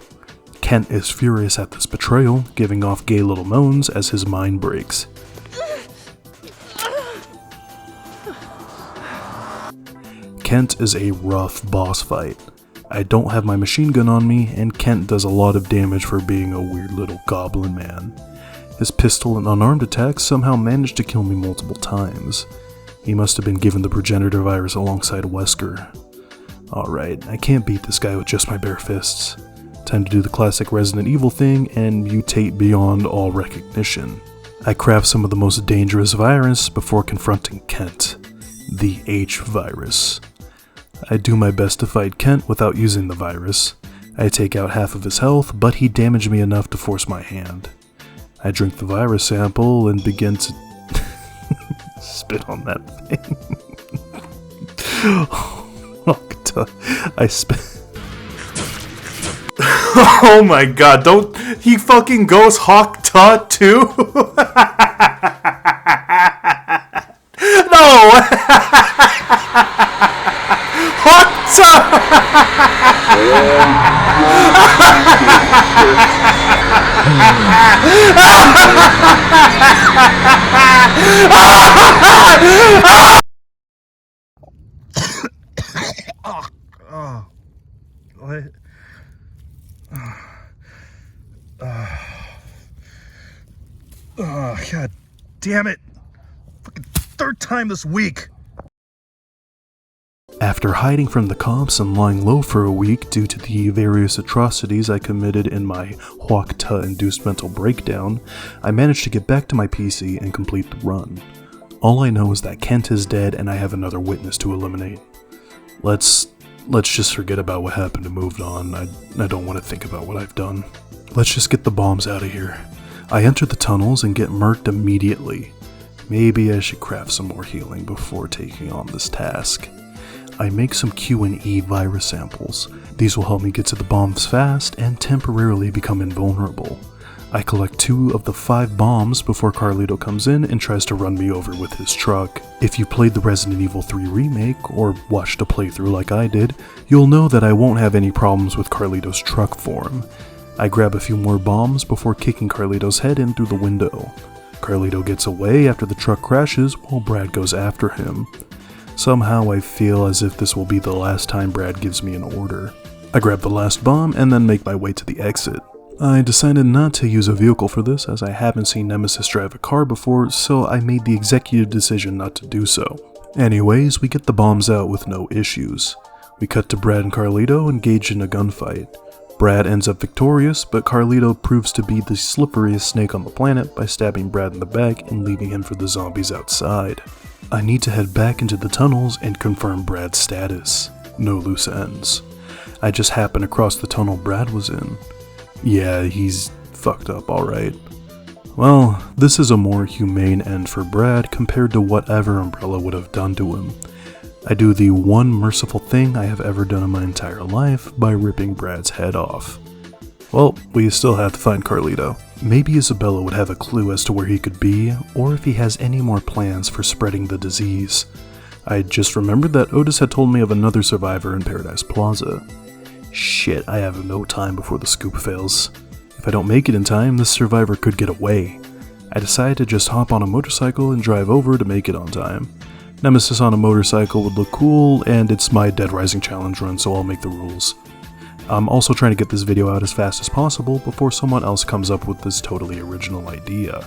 Kent is furious at this betrayal, giving off gay little moans as his mind breaks. Kent is a rough boss fight. I don't have my machine gun on me, and Kent does a lot of damage for being a weird little goblin man. His pistol and unarmed attacks somehow managed to kill me multiple times. He must have been given the progenitor virus alongside Wesker. Alright, I can't beat this guy with just my bare fists. Time to do the classic Resident Evil thing and mutate beyond all recognition. I craft some of the most dangerous virus before confronting Kent. The H virus. I do my best to fight Kent without using the virus. I take out half of his health, but he damaged me enough to force my hand. I drink the virus sample and begin to spit on that thing. I spit. Oh my god, don't. He fucking goes Hawk Tut too? No! Hawk God damn it. Fucking 3rd time this week. After hiding from the cops and lying low for a week due to the various atrocities I committed in my Huacta-induced mental breakdown, I managed to get back to my PC and complete the run. All I know is that Kent is dead and I have another witness to eliminate. Let's just forget about what happened and move on. I don't want to think about what I've done. Let's just get the bombs out of here. I enter the tunnels and get murked immediately. Maybe I should craft some more healing before taking on this task. I make some Q and E virus samples. These will help me get to the bombs fast and temporarily become invulnerable. I collect 2 of the 5 bombs before Carlito comes in and tries to run me over with his truck. If you played the Resident Evil 3 remake, or watched a playthrough like I did, you'll know that I won't have any problems with Carlito's truck form. I grab a few more bombs before kicking Carlito's head in through the window. Carlito gets away after the truck crashes while Brad goes after him. Somehow I feel as if this will be the last time Brad gives me an order. I grab the last bomb and then make my way to the exit. I decided not to use a vehicle for this as I haven't seen Nemesis drive a car before, so I made the executive decision not to do so. Anyways, we get the bombs out with no issues. We cut to Brad and Carlito engaged in a gunfight. Brad ends up victorious, but Carlito proves to be the slipperiest snake on the planet by stabbing Brad in the back and leaving him for the zombies outside. I need to head back into the tunnels and confirm Brad's status. No loose ends. I just happen across the tunnel Brad was in. Yeah, he's fucked up alright. Well, this is a more humane end for Brad compared to whatever Umbrella would have done to him. I do the one merciful thing I have ever done in my entire life by ripping Brad's head off. Well, we still have to find Carlito. Maybe Isabella would have a clue as to where he could be, or if he has any more plans for spreading the disease. I just remembered that Otis had told me of another survivor in Paradise Plaza. Shit, I have no time before the scoop fails. If I don't make it in time, this survivor could get away. I decide to just hop on a motorcycle and drive over to make it on time. Nemesis on a motorcycle would look cool, and it's my Dead Rising challenge run, so I'll make the rules. I'm also trying to get this video out as fast as possible before someone else comes up with this totally original idea.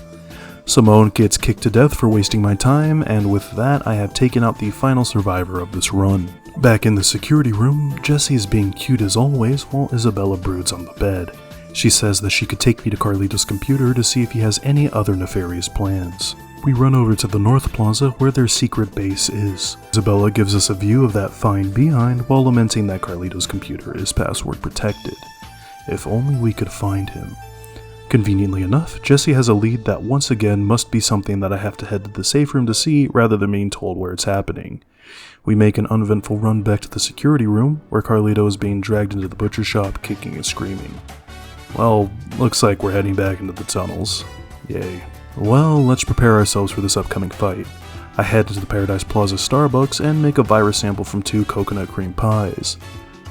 Simone gets kicked to death for wasting my time, and with that I have taken out the final survivor of this run. Back in the security room, Jessie is being cute as always while Isabella broods on the bed. She says that she could take me to Carlito's computer to see if he has any other nefarious plans. We run over to the North Plaza where their secret base is. Isabella gives us a view of that fine behind while lamenting that Carlito's computer is password protected. If only we could find him. Conveniently enough, Jessie has a lead that once again must be something that I have to head to the safe room to see rather than being told where it's happening. We make an uneventful run back to the security room where Carlito is being dragged into the butcher shop kicking and screaming. Well, looks like we're heading back into the tunnels. Yay. Well, let's prepare ourselves for this upcoming fight. I head into the Paradise Plaza Starbucks and make a virus sample from 2 coconut cream pies.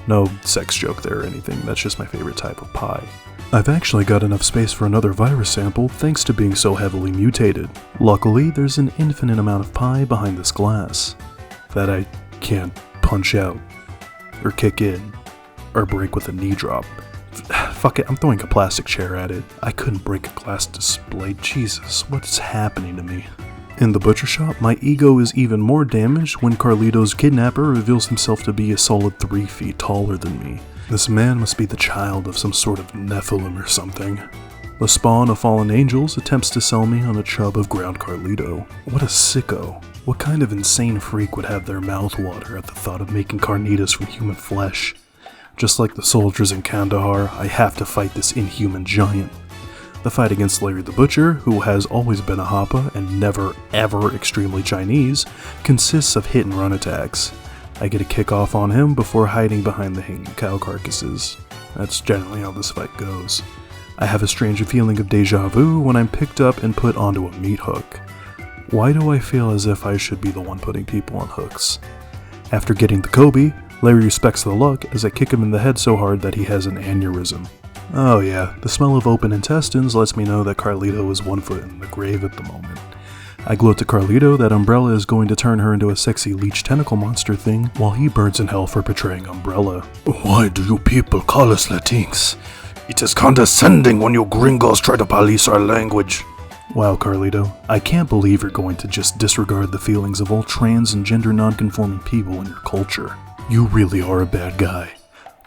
No sex joke there or anything, that's just my favorite type of pie. I've actually got enough space for another virus sample thanks to being so heavily mutated. Luckily, there's an infinite amount of pie behind this glass that I can't punch out, or kick in, or break with a knee drop. Fuck it, I'm throwing a plastic chair at it. I couldn't break a glass display. Jesus, what's happening to me? In the butcher shop, my ego is even more damaged when Carlito's kidnapper reveals himself to be a solid 3 feet taller than me. This man must be the child of some sort of Nephilim or something. The spawn of fallen angels attempts to sell me on a chub of ground Carlito. What a sicko. What kind of insane freak would have their mouth water at the thought of making carnitas from human flesh? Just like the soldiers in Kandahar, I have to fight this inhuman giant. The fight against Larry the Butcher, who has always been a Hapa and never ever extremely Chinese, consists of hit and run attacks. I get a kick off on him before hiding behind the hanging cow carcasses. That's generally how this fight goes. I have a strange feeling of deja vu when I'm picked up and put onto a meat hook. Why do I feel as if I should be the one putting people on hooks? After getting the Kobe, Larry respects the luck as I kick him in the head so hard that he has an aneurysm. Oh yeah, the smell of open intestines lets me know that Carlito is 1 foot in the grave at the moment. I gloat to Carlito that Umbrella is going to turn her into a sexy leech tentacle monster thing while he burns in hell for betraying Umbrella. Why do you people call us Latinx? It is condescending when you gringos try to police our language. Wow, Carlito, I can't believe you're going to just disregard the feelings of all trans and gender non-conforming people in your culture. You really are a bad guy.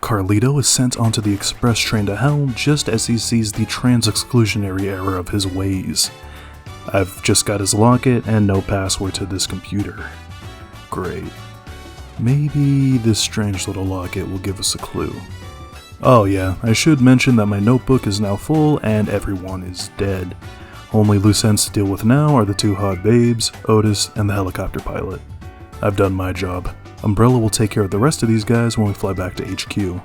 Carlito is sent onto the express train to hell just as he sees the trans-exclusionary error of his ways. I've just got his locket and no password to this computer. Great. Maybe this strange little locket will give us a clue. Oh yeah, I should mention that my notebook is now full and everyone is dead. Only loose ends to deal with now are the 2 hot babes, Otis, and the helicopter pilot. I've done my job. Umbrella will take care of the rest of these guys when we fly back to HQ.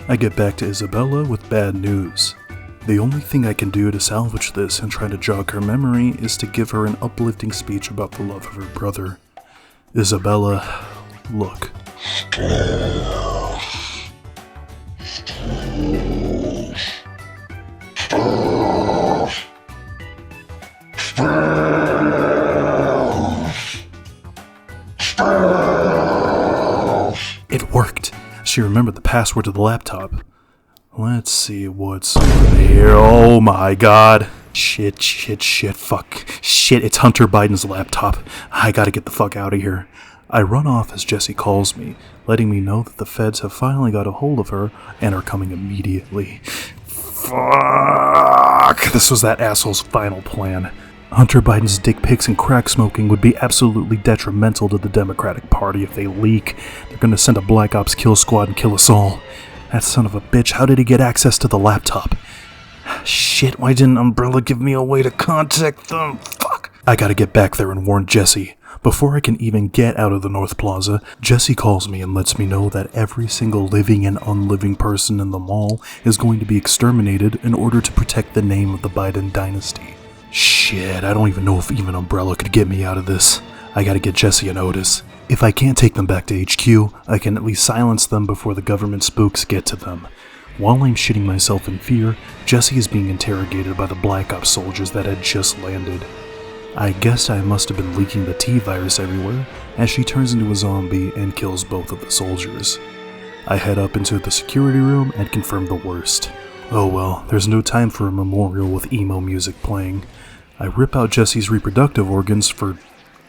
I get back to Isabella with bad news. The only thing I can do to salvage this and try to jog her memory is to give her an uplifting speech about the love of her brother. Isabella, look. It worked. She remembered the password to the laptop. Let's see what's on here. Oh my god. Shit, fuck. Shit, it's Hunter Biden's laptop. I gotta get the fuck out of here. I run off as Jessie calls me, letting me know that the feds have finally got a hold of her and are coming immediately. Fuck. This was that asshole's final plan. Hunter Biden's dick pics and crack smoking would be absolutely detrimental to the Democratic Party if they leak. They're gonna send a Black Ops kill squad and kill us all. That son of a bitch, how did he get access to the laptop? Shit, why didn't Umbrella give me a way to contact them? Fuck. I gotta get back there and warn Jessie. Before I can even get out of the North Plaza, Jessie calls me and lets me know that every single living and unliving person in the mall is going to be exterminated in order to protect the name of the Biden dynasty. Shit, I don't even know if even Umbrella could get me out of this. I gotta get Jesse and Otis. If I can't take them back to HQ, I can at least silence them before the government spooks get to them. While I'm shitting myself in fear, Jesse is being interrogated by the Black Ops soldiers that had just landed. I guess I must have been leaking the T-virus everywhere, as she turns into a zombie and kills both of the soldiers. I head up into the security room and confirm the worst. Oh well, there's no time for a memorial with emo music playing. I rip out Jesse's reproductive organs for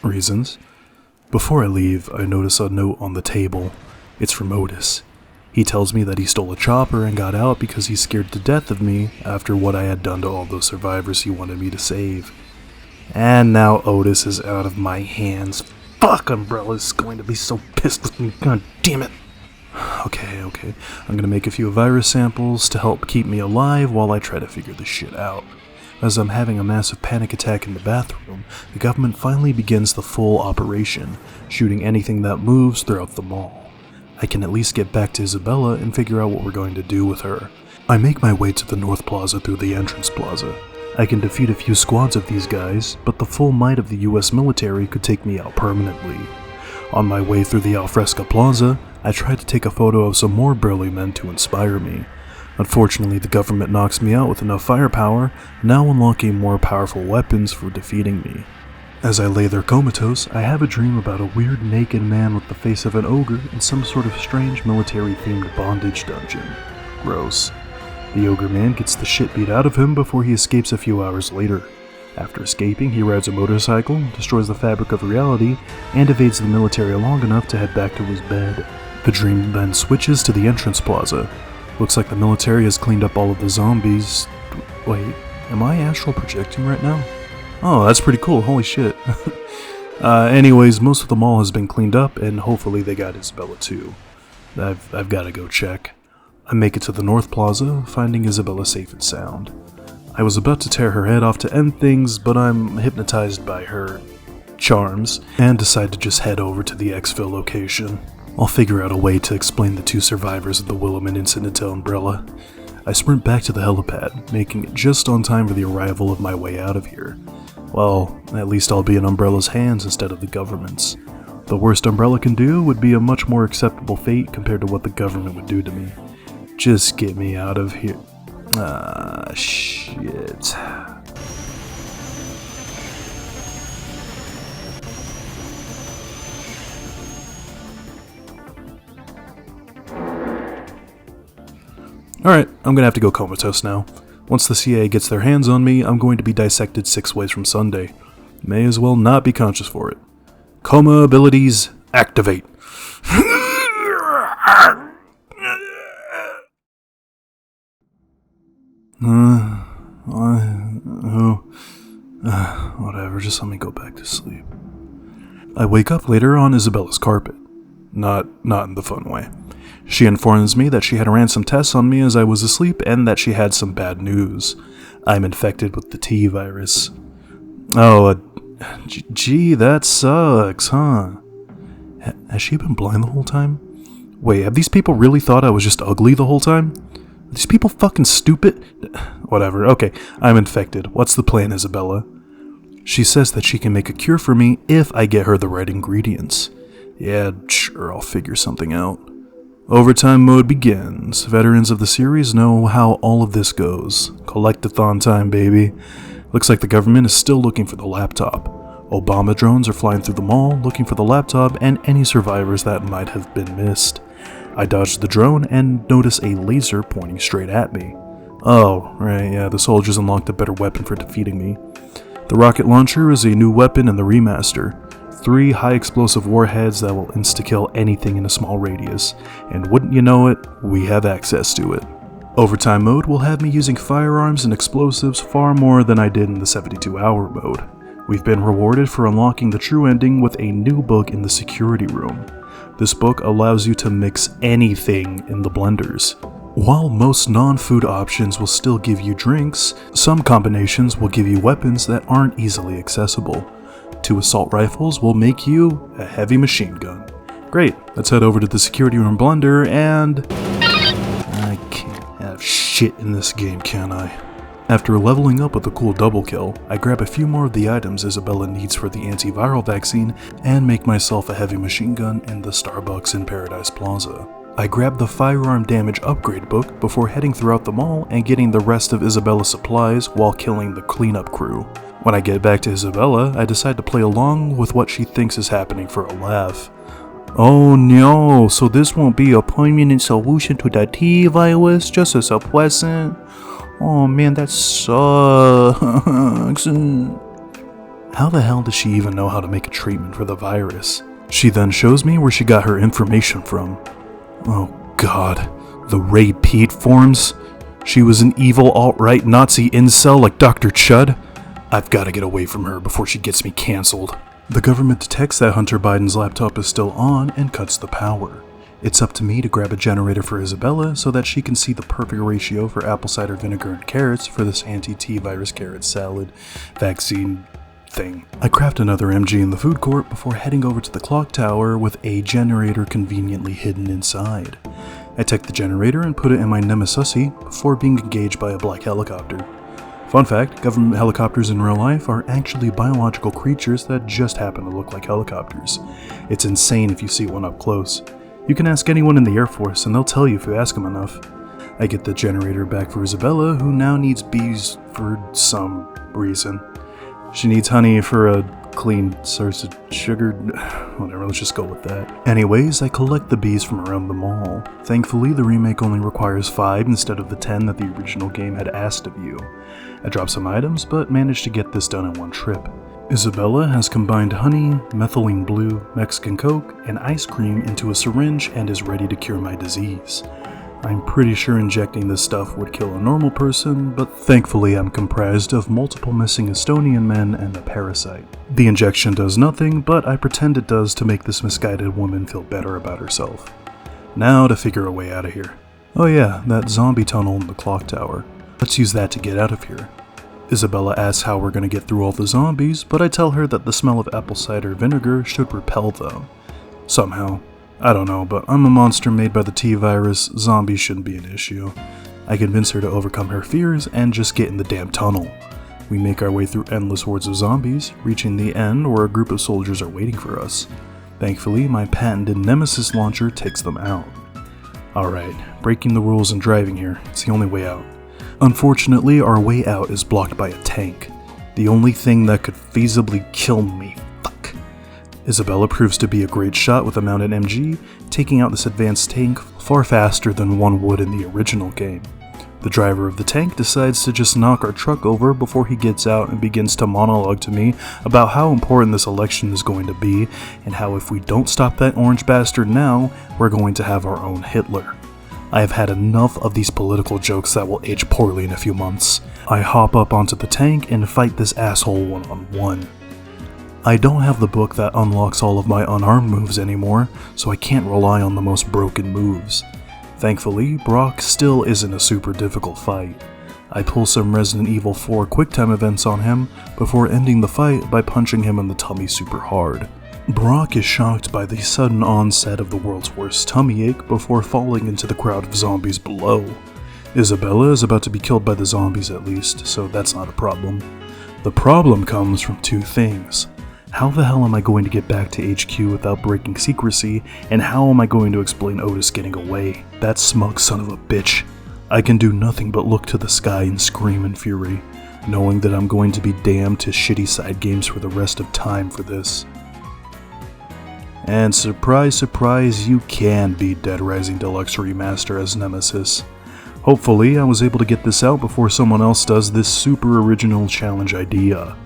reasons. Before I leave, I notice a note on the table. It's from Otis. He tells me that he stole a chopper and got out because he's scared to death of me after what I had done to all those survivors he wanted me to save. And now Otis is out of my hands. Fuck, Umbrella's going to be so pissed with me, god damn it. Okay, I'm gonna make a few virus samples to help keep me alive while I try to figure this shit out. As I'm having a massive panic attack in the bathroom, the government finally begins the full operation, shooting anything that moves throughout the mall. I can at least get back to Isabella and figure out what we're going to do with her. I make my way to the North Plaza through the entrance plaza. I can defeat a few squads of these guys, but the full might of the US military could take me out permanently. On my way through the Alfresca Plaza, I try to take a photo of some more burly men to inspire me. Unfortunately, the government knocks me out with enough firepower, now unlocking more powerful weapons for defeating me. As I lay there comatose, I have a dream about a weird naked man with the face of an ogre in some sort of strange military-themed bondage dungeon. Gross. The ogre man gets the shit beat out of him before he escapes a few hours later. After escaping, he rides a motorcycle, destroys the fabric of reality, and evades the military long enough to head back to his bed. The dream then switches to the entrance plaza. Looks like the military has cleaned up all of the zombies. Wait, am I astral projecting right now? Oh, that's pretty cool, holy shit. Anyways, most of the mall has been cleaned up, and hopefully they got Isabella too. I've gotta go check. I make it to the North Plaza, finding Isabella safe and sound. I was about to tear her head off to end things, but I'm hypnotized by her charms, and decide to just head over to the exfil location. I'll figure out a way to explain the two survivors of the Willamette incident to Umbrella. I sprint back to the helipad, making it just on time for the arrival of my way out of here. Well, at least I'll be in Umbrella's hands instead of the government's. The worst Umbrella can do would be a much more acceptable fate compared to what the government would do to me. Just get me out of here. Ah, shit. Alright, I'm gonna have to go comatose now. Once the CIA gets their hands on me, I'm going to be dissected 6 ways from Sunday. May as well not be conscious for it. Coma abilities, activate. Whatever, just let me go back to sleep. I wake up later on Isabella's carpet. Not in the fun way. She informs me that she had ran some tests on me as I was asleep and that she had some bad news. I'm infected with the T-virus. Oh, gee, that sucks, huh? Has she been blind the whole time? Wait, have these people really thought I was just ugly the whole time? Are these people fucking stupid? Whatever, okay, I'm infected. What's the plan, Isabella? She says that she can make a cure for me if I get her the right ingredients. Yeah, sure, I'll figure something out. Overtime mode begins. Veterans of the series know how all of this goes. Collect-a-thon time, baby. Looks like the government is still looking for the laptop. Obama drones are flying through the mall looking for the laptop and any survivors that might have been missed. I dodge the drone and notice a laser pointing straight at me. Oh, right, yeah, the soldiers unlocked a better weapon for defeating me. The rocket launcher is a new weapon in the remaster. 3 high-explosive warheads that will insta-kill anything in a small radius, and wouldn't you know it, we have access to it. Overtime mode will have me using firearms and explosives far more than I did in the 72-hour mode. We've been rewarded for unlocking the true ending with a new book in the security room. This book allows you to mix anything in the blenders. While most non-food options will still give you drinks, some combinations will give you weapons that aren't easily accessible. 2 assault rifles will make you a heavy machine gun. Great, let's head over to the security room blender and... I can't have shit in this game, can I? After leveling up with a cool double kill, I grab a few more of the items Isabella needs for the antiviral vaccine and make myself a heavy machine gun in the Starbucks in Paradise Plaza. I grab the firearm damage upgrade book before heading throughout the mall and getting the rest of Isabella's supplies while killing the cleanup crew. When I get back to Isabella, I decide to play along with what she thinks is happening for a laugh. Oh no, so this won't be a permanent solution to the T-virus, just a suppressant? Oh man, that sucks. How the hell does she even know how to make a treatment for the virus? She then shows me where she got her information from. Oh god, the Ray Pete forms? She was an evil alt-right Nazi incel like Dr. Chud? I've got to get away from her before she gets me cancelled. The government detects that Hunter Biden's laptop is still on and cuts the power. It's up to me to grab a generator for Isabella so that she can see the perfect ratio for apple cider vinegar and carrots for this anti-T-virus carrot salad vaccine thing. I craft another MG in the food court before heading over to the clock tower with a generator conveniently hidden inside. I take the generator and put it in my Nemesis before being engaged by a black helicopter. Fun fact, government helicopters in real life are actually biological creatures that just happen to look like helicopters. It's insane if you see one up close. You can ask anyone in the Air Force and they'll tell you if you ask them enough. I get the generator back for Isabella, who now needs bees for some reason. She needs honey for a clean source of sugar. Whatever, let's just go with that. Anyways, I collect the bees from around the mall. Thankfully, the remake only requires 5 instead of the 10 that the original game had asked of you. I drop some items, but managed to get this done in one trip. Isabella has combined honey, methylene blue, Mexican Coke, and ice cream into a syringe and is ready to cure my disease. I'm pretty sure injecting this stuff would kill a normal person, but thankfully I'm comprised of multiple missing Estonian men and a parasite. The injection does nothing, but I pretend it does to make this misguided woman feel better about herself. Now to figure a way out of here. Oh yeah, that zombie tunnel in the clock tower. Let's use that to get out of here. Isabella asks how we're going to get through all the zombies, but I tell her that the smell of apple cider vinegar should repel them. Somehow. I don't know, but I'm a monster made by the T-virus, zombies shouldn't be an issue. I convince her to overcome her fears and just get in the damn tunnel. We make our way through endless hordes of zombies, reaching the end where a group of soldiers are waiting for us. Thankfully, my patented Nemesis launcher takes them out. Alright, breaking the rules and driving here, it's the only way out. Unfortunately, our way out is blocked by a tank. The only thing that could feasibly kill me. Fuck. Isabella proves to be a great shot with a mounted MG, taking out this advanced tank far faster than one would in the original game. The driver of the tank decides to just knock our truck over before he gets out and begins to monologue to me about how important this election is going to be, and how if we don't stop that orange bastard now, we're going to have our own Hitler. I have had enough of these political jokes that will age poorly in a few months. I hop up onto the tank and fight this asshole one-on-one. I don't have the book that unlocks all of my unarmed moves anymore, so I can't rely on the most broken moves. Thankfully, Brock still isn't a super difficult fight. I pull some Resident Evil 4 QuickTime events on him before ending the fight by punching him in the tummy super hard. Brock is shocked by the sudden onset of the world's worst tummy ache before falling into the crowd of zombies below. Isabella is about to be killed by the zombies at least, so that's not a problem. The problem comes from two things. How the hell am I going to get back to HQ without breaking secrecy, and how am I going to explain Otis getting away? That smug son of a bitch. I can do nothing but look to the sky and scream in fury, knowing that I'm going to be damned to shitty side games for the rest of time for this. And surprise, surprise, you can beat Dead Rising Deluxe Remaster as Nemesis. Hopefully, I was able to get this out before someone else does this super original challenge idea.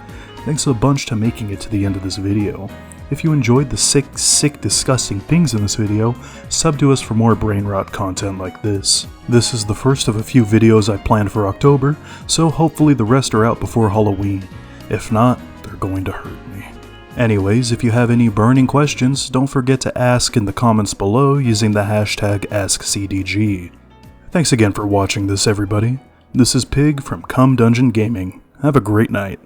Thanks a bunch to making it to the end of this video. If you enjoyed the sick, disgusting things in this video, sub to us for more brain rot content like this. This is the first of a few videos I planned for October, so hopefully the rest are out before Halloween. If not, they're going to hurt me. Anyways, if you have any burning questions, don't forget to ask in the comments below using the hashtag AskCDG. Thanks again for watching this, everybody. This is Pig from Come Dungeon Gaming. Have a great night.